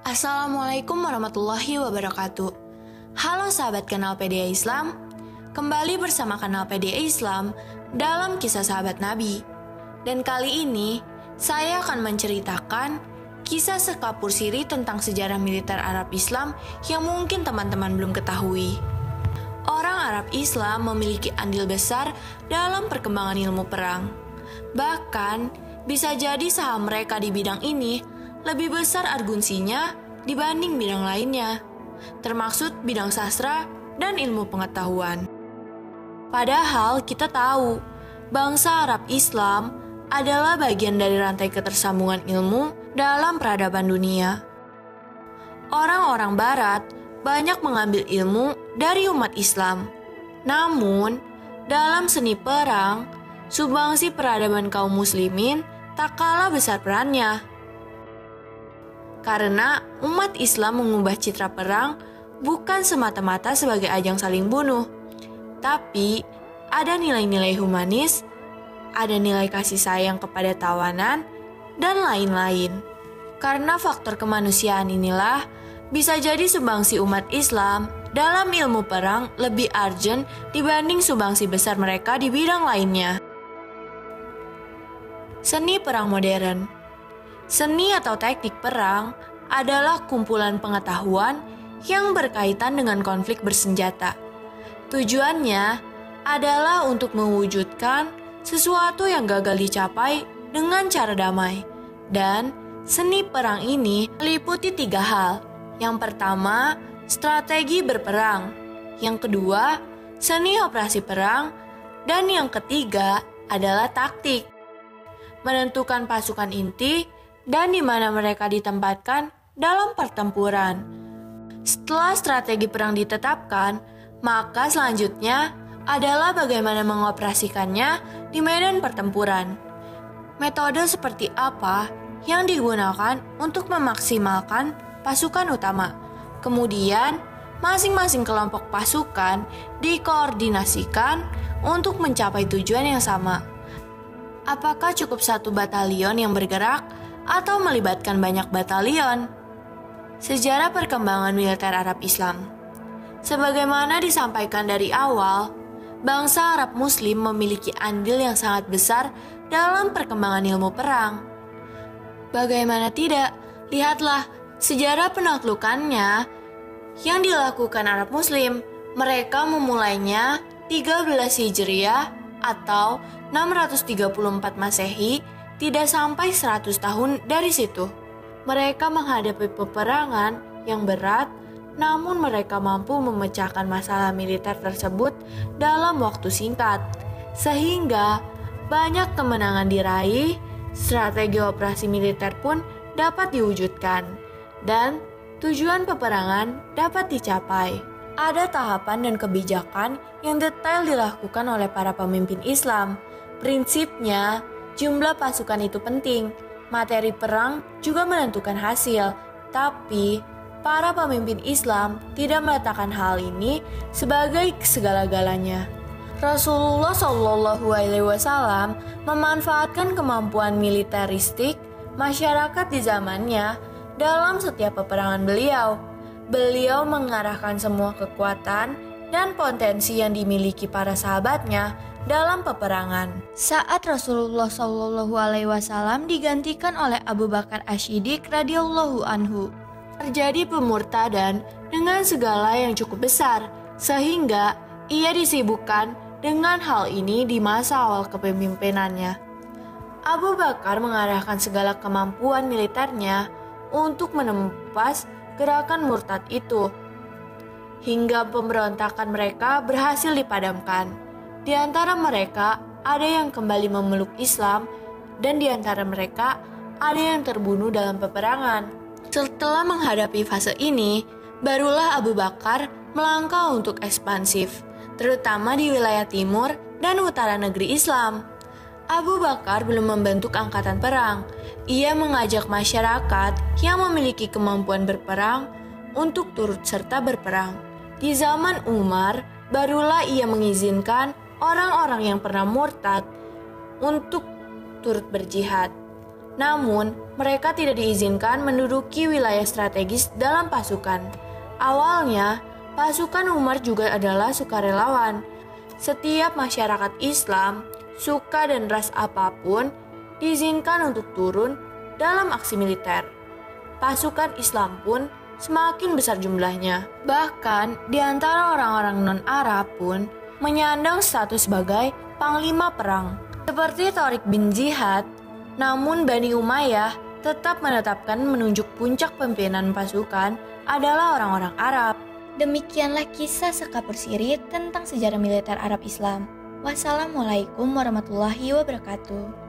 Assalamualaikum warahmatullahi wabarakatuh. Halo sahabat kanal PDA Islam, kembali bersama kanal PDA Islam dalam kisah sahabat Nabi. Dan kali ini saya akan menceritakan kisah sekapur siri tentang sejarah militer Arab Islam yang mungkin teman-teman belum ketahui. Orang Arab Islam memiliki andil besar dalam perkembangan ilmu perang. Bahkan bisa jadi saham mereka di bidang ini lebih besar argumensinya dibanding bidang lainnya, termasuk bidang sastra dan ilmu pengetahuan. Padahal kita tahu, bangsa Arab Islam adalah bagian dari rantai ketersambungan ilmu dalam peradaban dunia. Orang-orang Barat banyak mengambil ilmu dari umat Islam. Namun, dalam seni perang, sumbangsi peradaban kaum muslimin tak kalah besar perannya. Karena umat Islam mengubah citra perang bukan semata-mata sebagai ajang saling bunuh, tapi ada nilai-nilai humanis, ada nilai kasih sayang kepada tawanan, dan lain-lain. Karena faktor kemanusiaan inilah bisa jadi sumbangsi umat Islam dalam ilmu perang lebih urgent dibanding sumbangsi besar mereka di bidang lainnya. Seni perang modern. Seni atau teknik perang adalah kumpulan pengetahuan yang berkaitan dengan konflik bersenjata. Tujuannya adalah untuk mewujudkan sesuatu yang gagal dicapai dengan cara damai. Dan seni perang ini meliputi 3 hal. Yang pertama, strategi berperang. Yang kedua, seni operasi perang. Dan yang ketiga adalah taktik. Menentukan pasukan inti dan di mana mereka ditempatkan dalam pertempuran. Setelah strategi perang ditetapkan, maka selanjutnya adalah bagaimana mengoperasikannya di medan pertempuran. Metode seperti apa yang digunakan untuk memaksimalkan pasukan utama. Kemudian, masing-masing kelompok pasukan dikoordinasikan untuk mencapai tujuan yang sama. Apakah cukup satu batalion yang bergerak atau melibatkan banyak batalion? Sejarah perkembangan militer Arab Islam. Sebagaimana disampaikan dari awal, bangsa Arab Muslim memiliki andil yang sangat besar dalam perkembangan ilmu perang. Bagaimana tidak, lihatlah sejarah penaklukannya yang dilakukan Arab Muslim. Mereka memulainya 13 Hijriah atau 634 Masehi, tidak sampai 100 tahun dari situ. Mereka menghadapi peperangan yang berat, namun mereka mampu memecahkan masalah militer tersebut dalam waktu singkat. Sehingga banyak kemenangan diraih, strategi operasi militer pun dapat diwujudkan, dan tujuan peperangan dapat dicapai. Ada tahapan dan kebijakan yang detail dilakukan oleh para pemimpin Islam. Prinsipnya, jumlah pasukan itu penting, materi perang juga menentukan hasil, tapi para pemimpin Islam tidak meletakkan hal ini sebagai segala-galanya. Rasulullah SAW memanfaatkan kemampuan militeristik masyarakat di zamannya dalam setiap peperangan beliau. Beliau mengarahkan semua kekuatan dan potensi yang dimiliki para sahabatnya dalam peperangan. Saat Rasulullah SAW digantikan oleh Abu Bakar Asy-Syiddiq radhiyallahu anhu, terjadi pemurtadan dengan segala yang cukup besar, sehingga ia disibukkan dengan hal ini di masa awal kepemimpinannya. Abu Bakar mengarahkan segala kemampuan militernya untuk menempas gerakan murtad itu, hingga pemberontakan mereka berhasil dipadamkan. Di antara mereka ada yang kembali memeluk Islam, dan di antara mereka ada yang terbunuh dalam peperangan. Setelah menghadapi fase ini, barulah Abu Bakar melangkah untuk ekspansif, terutama di wilayah timur dan utara negeri Islam. Abu Bakar belum membentuk angkatan perang. Ia mengajak masyarakat yang memiliki kemampuan berperang untuk turut serta berperang. Di zaman Umar, barulah ia mengizinkan orang-orang yang pernah murtad untuk turut berjihad. Namun, mereka tidak diizinkan menduduki wilayah strategis dalam pasukan. Awalnya, pasukan Umar juga adalah sukarelawan. Setiap masyarakat Islam, suka dan ras apapun, diizinkan untuk turun dalam aksi militer. Pasukan Islam pun semakin besar jumlahnya. Bahkan, di antara orang-orang non-Arab pun menyandang status sebagai panglima perang. Seperti Tharik bin Ziyad, namun Bani Umayyah tetap menetapkan menunjuk puncak pimpinan pasukan adalah orang-orang Arab. Demikianlah kisah sekapur siri tentang sejarah militer Arab Islam. Wassalamualaikum warahmatullahi wabarakatuh.